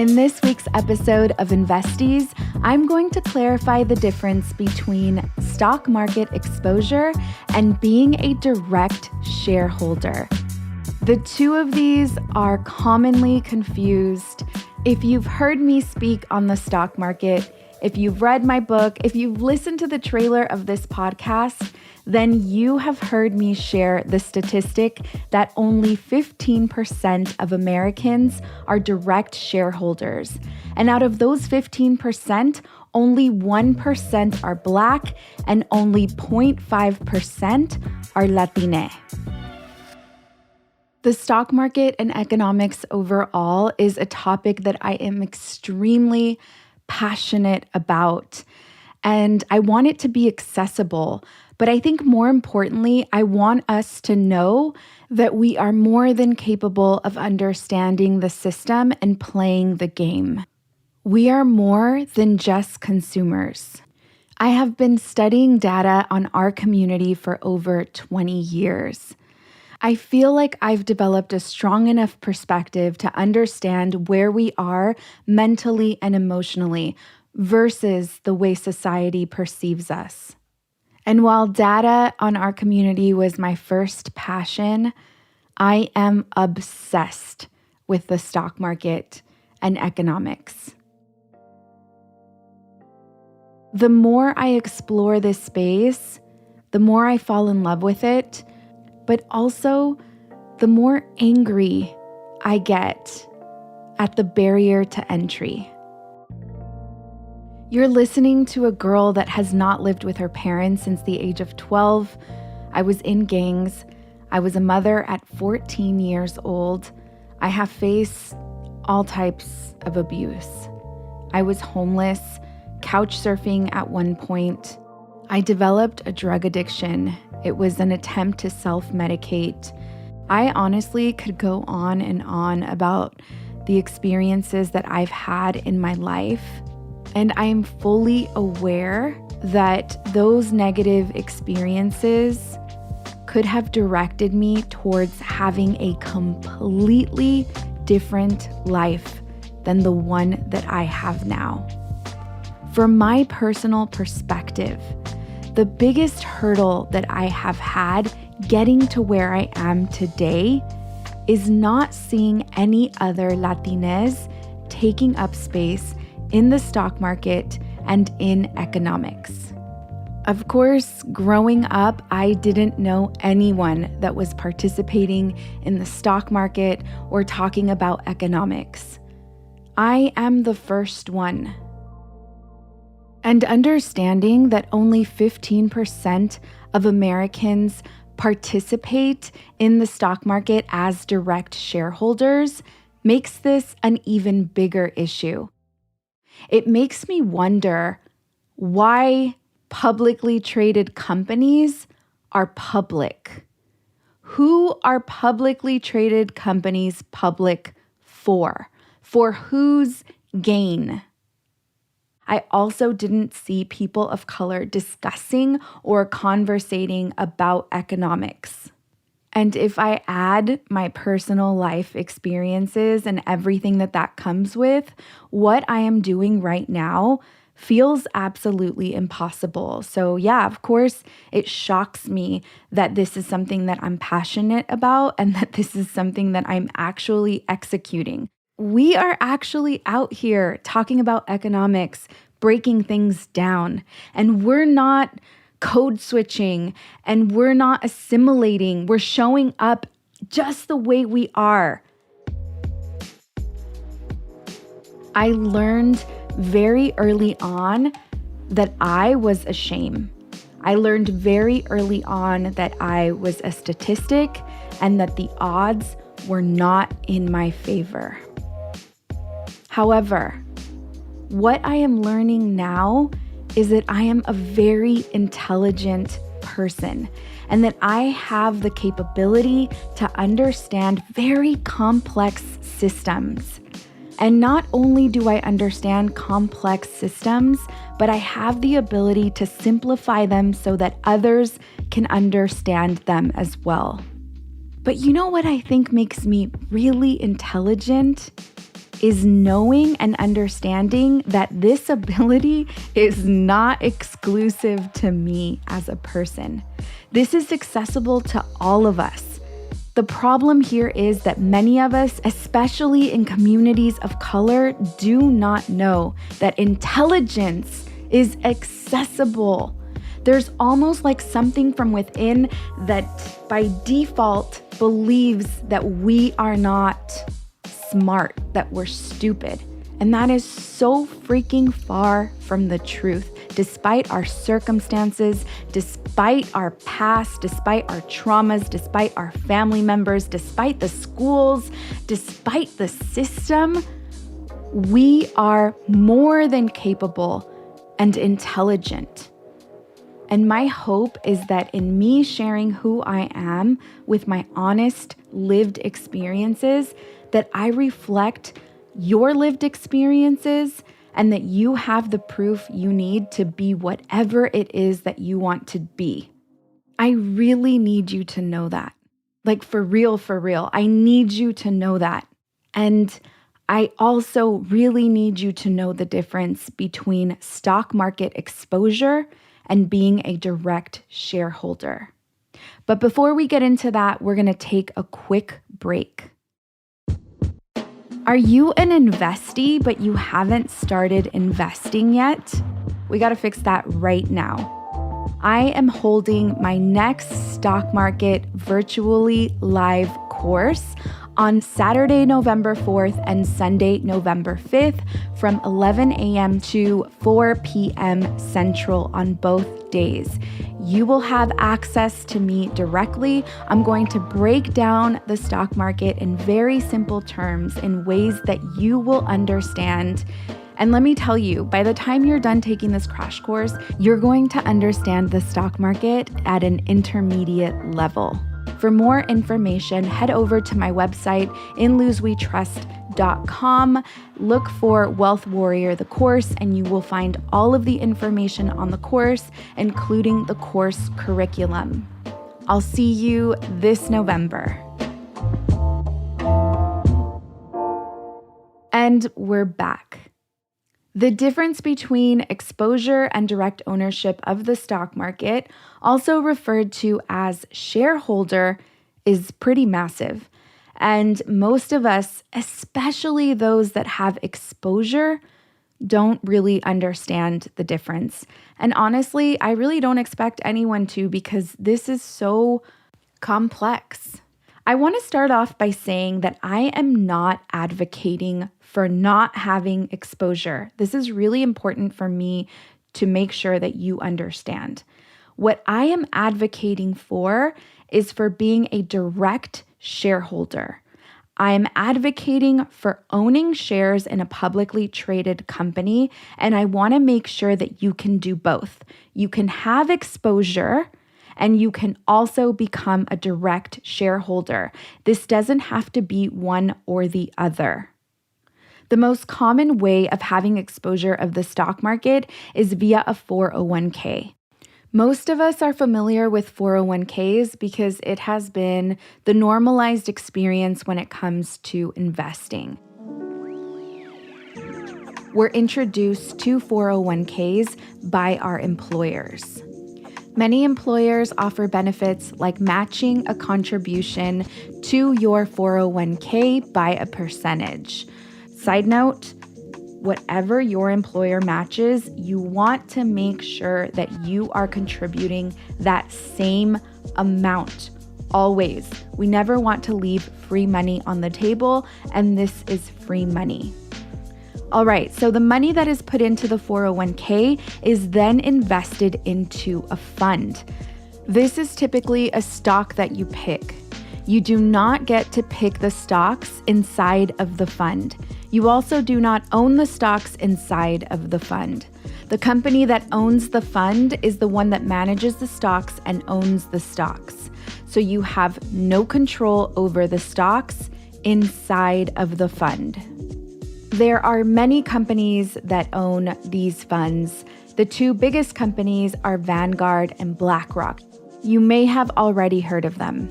In this week's episode of Investies, I'm going to clarify the difference between stock market exposure and being a direct shareholder. The two of these are commonly confused. If you've heard me speak on the stock market, if you've read my book, if you've listened to the trailer of this podcast, then you have heard me share the statistic that only 15% of Americans are direct shareholders. And out of those 15%, only 1% are Black and only 0.5% are Latinx. The stock market and economics overall is a topic that I am extremely passionate about, and I want it to be accessible. But I think more importantly, I want us to know that we are more than capable of understanding the system and playing the game. We are more than just consumers. I have been studying data on our community for over 20 years. I feel like I've developed a strong enough perspective to understand where we are mentally and emotionally versus the way society perceives us. And while data on our community was my first passion, I am obsessed with the stock market and economics. The more I explore this space, the more I fall in love with it, but also the more angry I get at the barrier to entry. You're listening to a girl that has not lived with her parents since the age of 12. I was in gangs. I was a mother at 14 years old. I have faced all types of abuse. I was homeless, couch surfing at one point. I developed a drug addiction. It was an attempt to self-medicate. I honestly could go on and on about the experiences that I've had in my life. And I am fully aware that those negative experiences could have directed me towards having a completely different life than the one that I have now. From my personal perspective, the biggest hurdle that I have had getting to where I am today is not seeing any other Latinx taking up space in the stock market and in economics. Of course, growing up, I didn't know anyone that was participating in the stock market or talking about economics. I am the first one. And understanding that only 15% of Americans participate in the stock market as direct shareholders makes this an even bigger issue. It makes me wonder why publicly traded companies are public. Who are publicly traded companies public for? For whose gain? I also didn't see people of color discussing or conversating about economics. And if I add my personal life experiences and everything that comes with, what I am doing right now feels absolutely impossible. So yeah, of course, it shocks me that this is something that I'm passionate about and that this is something that I'm actually executing. We are actually out here talking about economics, breaking things down, and we're not code switching and we're not assimilating. We're showing up just the way we are. I learned very early on that I was a shame. I learned very early on that I was a statistic and that the odds were not in my favor. However, what I am learning now is that I am a very intelligent person and that I have the capability to understand very complex systems. And not only do I understand complex systems, but I have the ability to simplify them so that others can understand them as well. But you know what I think makes me really intelligent? is knowing and understanding that this ability is not exclusive to me as a person. This is accessible to all of us. The problem here is that many of us, especially in communities of color, do not know that intelligence is accessible. There's almost like something from within that by default believes that we are not smart, that we're stupid. And that is so freaking far from the truth. Despite our circumstances, despite our past, despite our traumas, despite our family members, despite the schools, despite the system, we are more than capable and intelligent. And my hope is that in me sharing who I am with my honest, lived experiences, that I reflect your lived experiences and that you have the proof you need to be whatever it is that you want to be. I really need you to know that. Like for real, I need you to know that. And I also really need you to know the difference between stock market exposure and being a direct shareholder. But before we get into that, we're going to take a quick break. Are you an investee, but you haven't started investing yet? We got to fix that right now. I am holding my next stock market virtually live course on Saturday, November 4th and Sunday, November 5th from 11 a.m. to 4 p.m. Central on both days. You will have access to me directly. I'm going to break down the stock market in very simple terms in ways that you will understand. And let me tell you, by the time you're done taking this crash course, you're going to understand the stock market at an intermediate level. For more information, head over to my website, inluzwetrust.com. Look for Wealth Warrior, the course, and you will find all of the information on the course, including the course curriculum. I'll see you this November. And we're back. The difference between exposure and direct ownership of the stock market, also referred to as shareholder, is pretty massive. And most of us, especially those that have exposure, don't really understand the difference. And honestly, I really don't expect anyone to, because this is so complex. I want to start off by saying that I am not advocating for not having exposure. This is really important for me to make sure that you understand. What I am advocating for is for being a direct shareholder. I am advocating for owning shares in a publicly traded company, and I want to make sure that you can do both. You can have exposure, and you can also become a direct shareholder. This doesn't have to be one or the other. The most common way of having exposure of the stock market is via a 401k. Most of us are familiar with 401ks because it has been the normalized experience when it comes to investing. We're introduced to 401ks by our employers. Many employers offer benefits like matching a contribution to your 401k by a percentage. Side note, whatever your employer matches, you want to make sure that you are contributing that same amount always. We never want to leave free money on the table, and this is free money. All right, so the money that is put into the 401k is then invested into a fund. This is typically a stock that you pick. You do not get to pick the stocks inside of the fund. You also do not own the stocks inside of the fund. The company that owns the fund is the one that manages the stocks and owns the stocks. So you have no control over the stocks inside of the fund. There are many companies that own these funds. The two biggest companies are Vanguard and BlackRock. You may have already heard of them.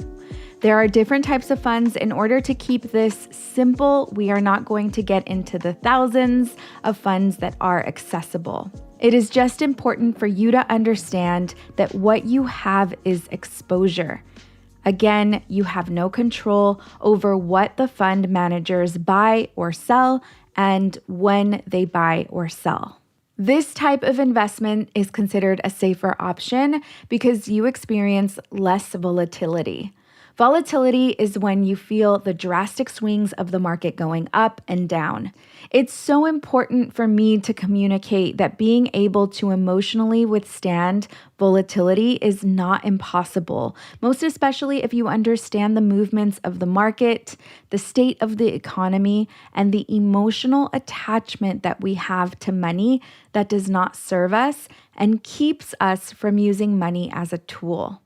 There are different types of funds. In order to keep this simple, we are not going to get into the thousands of funds that are accessible. It is just important for you to understand that what you have is exposure. Again, you have no control over what the fund managers buy or sell and when they buy or sell. This type of investment is considered a safer option because you experience less volatility. Volatility is when you feel the drastic swings of the market going up and down. It's so important for me to communicate that being able to emotionally withstand volatility is not impossible, most especially if you understand the movements of the market, the state of the economy, and the emotional attachment that we have to money that does not serve us and keeps us from using money as a tool.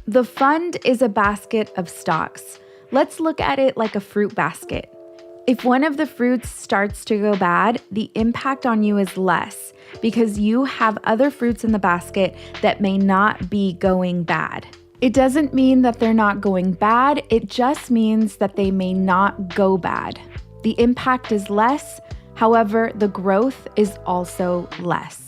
The fund is a basket of stocks. Let's look at it like a fruit basket. If one of the fruits starts to go bad, the impact on you is less because you have other fruits in the basket that may not be going bad. It doesn't mean that they're not going bad, it just means that they may not go bad. The impact is less, however, the growth is also less.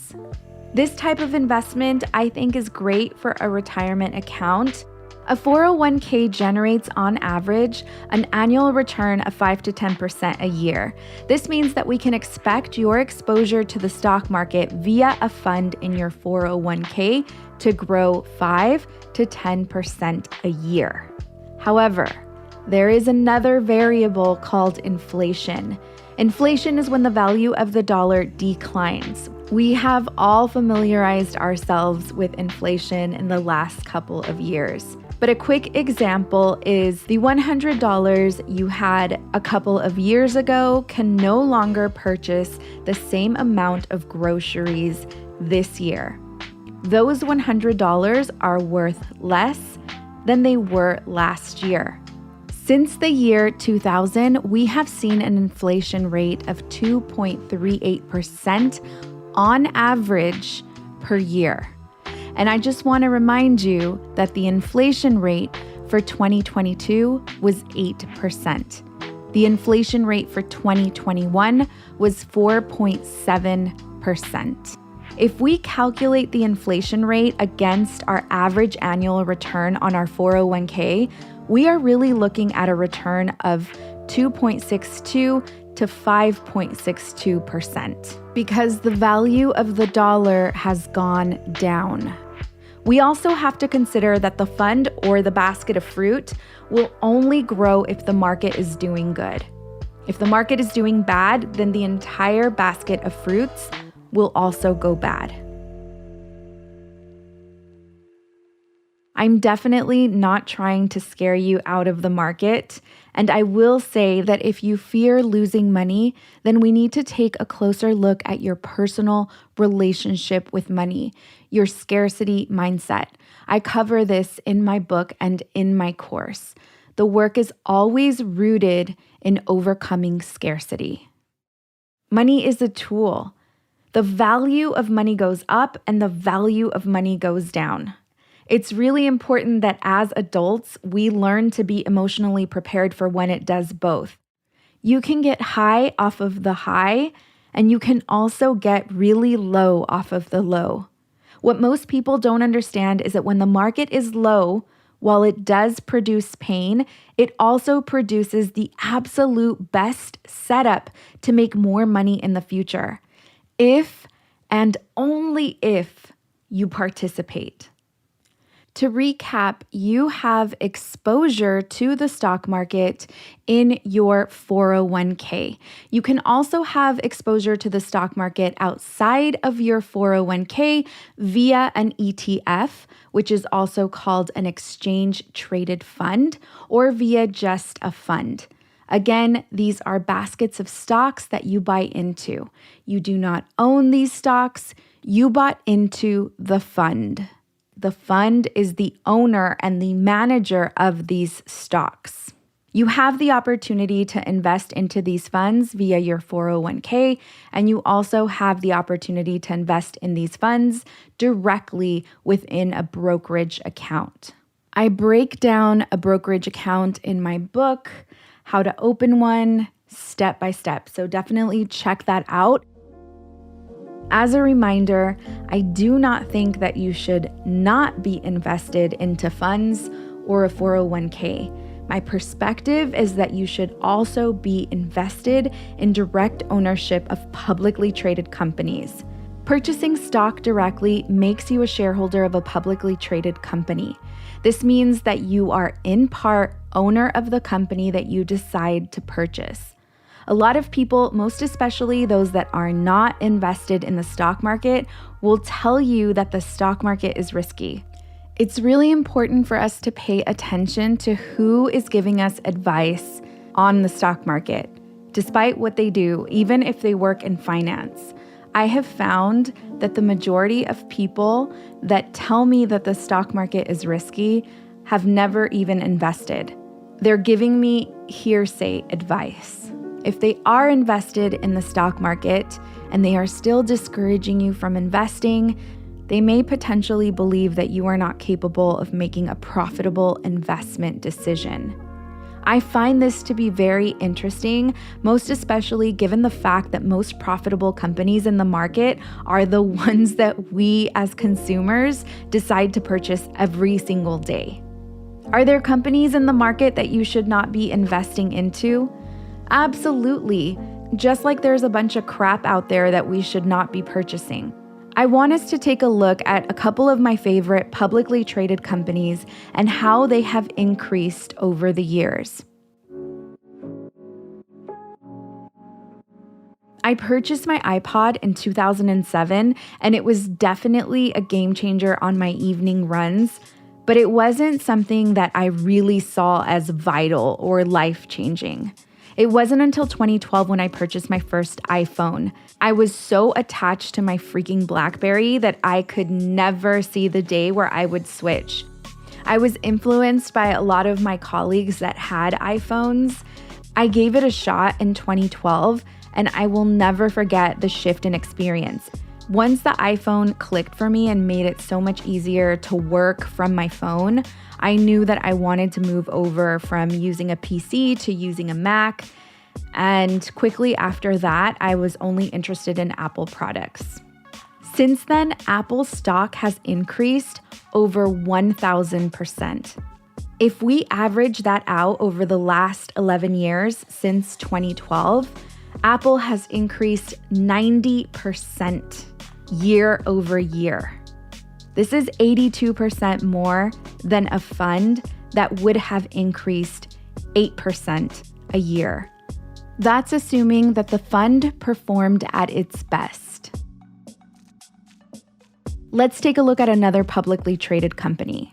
This type of investment, I think, is great for a retirement account. A 401k generates, on average, an annual return of 5 to 10% a year. This means that we can expect your exposure to the stock market via a fund in your 401k to grow 5 to 10% a year. However, there is another variable called inflation. Inflation is when the value of the dollar declines. We have all familiarized ourselves with inflation in the last couple of years. But a quick example is the $100 you had a couple of years ago can no longer purchase the same amount of groceries this year. Those $100 are worth less than they were last year. Since the year 2000, we have seen an inflation rate of 2.38% on average per year. And I just want to remind you that the inflation rate for 2022 was 8%. The inflation rate for 2021 was 4.7%. If we calculate the inflation rate against our average annual return on our 401k, we are really looking at a return of 2.62 to 5.62% because the value of the dollar has gone down. We also have to consider that the fund or the basket of fruit will only grow if the market is doing good. If the market is doing bad, then the entire basket of fruits will also go bad. I'm definitely not trying to scare you out of the market, and I will say that if you fear losing money, then we need to take a closer look at your personal relationship with money, your scarcity mindset. I cover this in my book and in my course. The work is always rooted in overcoming scarcity. Money is a tool. The value of money goes up and the value of money goes down. It's really important that as adults, we learn to be emotionally prepared for when it does both. You can get high off of the high, and you can also get really low off of the low. What most people don't understand is that when the market is low, while it does produce pain, it also produces the absolute best setup to make more money in the future. If and only if you participate. To recap, you have exposure to the stock market in your 401k. You can also have exposure to the stock market outside of your 401k via an ETF, which is also called an exchange-traded fund, or via just a fund. Again, these are baskets of stocks that you buy into. You do not own these stocks, you bought into the fund. The fund is the owner and the manager of these stocks. You have the opportunity to invest into these funds via your 401k, and you also have the opportunity to invest in these funds directly within a brokerage account. I break down a brokerage account in my book, How to Open One, step by step. So definitely check that out. As a reminder, I do not think that you should not be invested into funds or a 401k. My perspective is that you should also be invested in direct ownership of publicly traded companies. Purchasing stock directly makes you a shareholder of a publicly traded company. This means that you are in part owner of the company that you decide to purchase. A lot of people, most especially those that are not invested in the stock market, will tell you that the stock market is risky. It's really important for us to pay attention to who is giving us advice on the stock market, despite what they do, even if they work in finance. I have found that the majority of people that tell me that the stock market is risky have never even invested. They're giving me hearsay advice. If they are invested in the stock market and they are still discouraging you from investing, they may potentially believe that you are not capable of making a profitable investment decision. I find this to be very interesting, most especially given the fact that most profitable companies in the market are the ones that we as consumers decide to purchase every single day. Are there companies in the market that you should not be investing into? Absolutely. Just like there's a bunch of crap out there that we should not be purchasing. I want us to take a look at a couple of my favorite publicly traded companies and how they have increased over the years. I purchased my iPod in 2007, and it was definitely a game changer on my evening runs, but it wasn't something that I really saw as vital or life-changing. It wasn't until 2012 when I purchased my first iPhone. I was so attached to my freaking BlackBerry that I could never see the day where I would switch. I was influenced by a lot of my colleagues that had iPhones. I gave it a shot in 2012, and I will never forget the shift in experience. Once the iPhone clicked for me and made it so much easier to work from my phone, I knew that I wanted to move over from using a PC to using a Mac. And quickly after that, I was only interested in Apple products. Since then, Apple stock has increased over 1,000%. If we average that out over the last 11 years since 2012, Apple has increased 90% year over year. This is 82% more than a fund that would have increased 8% a year. That's assuming that the fund performed at its best. Let's take a look at another publicly traded company.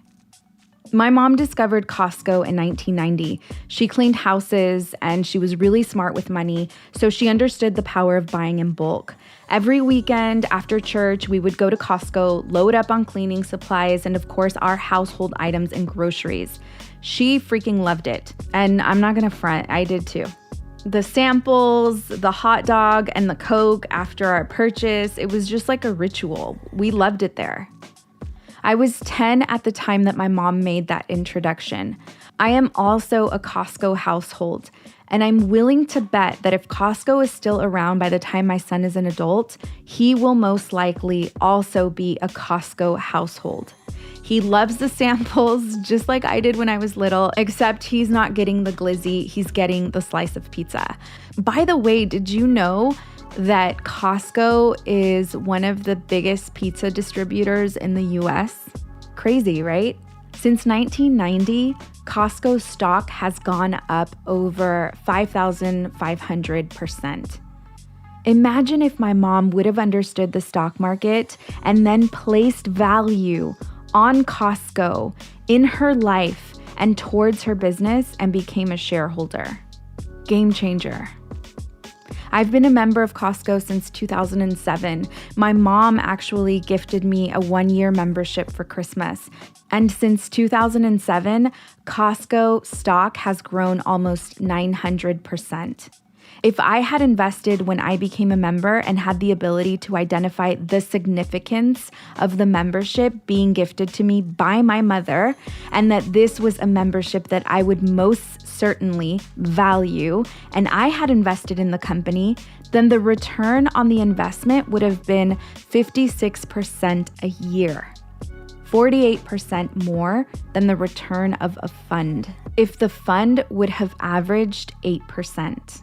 My mom discovered Costco in 1990. She cleaned houses and she was really smart with money, so she understood the power of buying in bulk. Every weekend after church, we would go to Costco, load up on cleaning supplies, and of course, our household items and groceries. She freaking loved it. And I'm not gonna front, I did too. The samples, the hot dog, and the Coke after our purchase, it was just like a ritual. We loved it there. I was 10 at the time that my mom made that introduction. I am also a Costco household, and I'm willing to bet that if Costco is still around by the time my son is an adult, he will most likely also be a Costco household. He loves the samples just like I did when I was little, except he's not getting the glizzy, he's getting the slice of pizza. By the way, did you know that Costco is one of the biggest pizza distributors in the US? Crazy, right? Since 1990, Costco stock has gone up over 5,500%. Imagine if my mom would have understood the stock market and then placed value on Costco in her life and towards her business and became a shareholder. Game changer. I've been a member of Costco since 2007. My mom actually gifted me a 1-year membership for Christmas. And since 2007, Costco stock has grown almost 900%. If I had invested when I became a member and had the ability to identify the significance of the membership being gifted to me by my mother, and that this was a membership that I would most certainly value, and I had invested in the company, then the return on the investment would have been 56% a year. 48% more than the return of a fund, if the fund would have averaged 8%.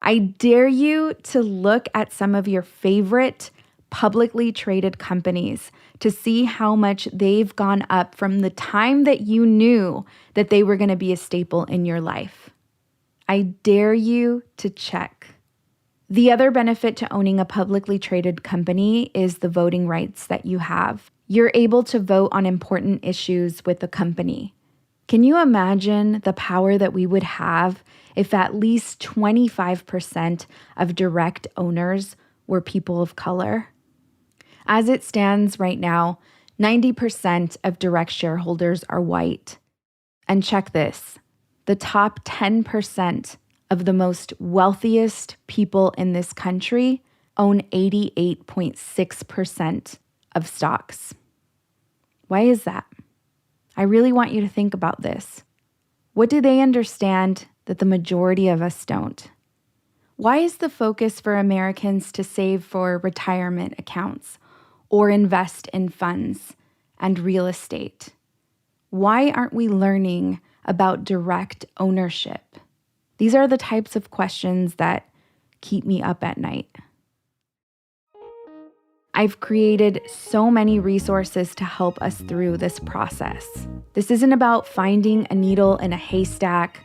I dare you to look at some of your favorite publicly traded companies to see how much they've gone up from the time that you knew that they were going to be a staple in your life. I dare you to check. The other benefit to owning a publicly traded company is the voting rights that you have. You're able to vote on important issues with the company. Can you imagine the power that we would have if at least 25% of direct owners were people of color? As it stands right now, 90% of direct shareholders are white. And check this, the top 10% of the most wealthiest people in this country own 88.6% of stocks. Why is that? I really want you to think about this. What do they understand that the majority of us don't? Why is the focus for Americans to save for retirement accounts or invest in funds and real estate? Why aren't we learning about direct ownership? These are the types of questions that keep me up at night. I've created so many resources to help us through this process. This isn't about finding a needle in a haystack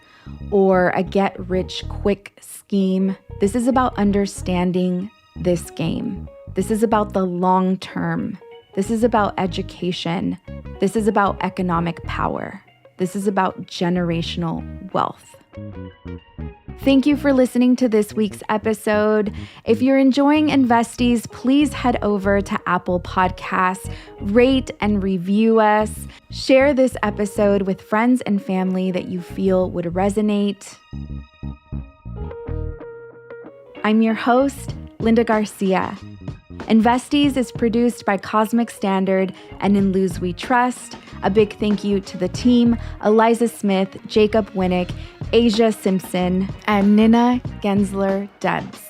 or a get-rich-quick scheme. This is about understanding this game. This is about the long term. This is about education. This is about economic power. This is about generational wealth. Thank you for listening to this week's episode. If you're enjoying Investies, please head over to Apple Podcasts, rate and review us. Share this episode with friends and family that you feel would resonate. I'm your host, Linda Garcia. Investies is produced by Cosmic Standard and In Luz We Trust. A big thank you to the team, Eliza Smith, Jacob Winnick, Asia Simpson, and Nina Gensler-Debs.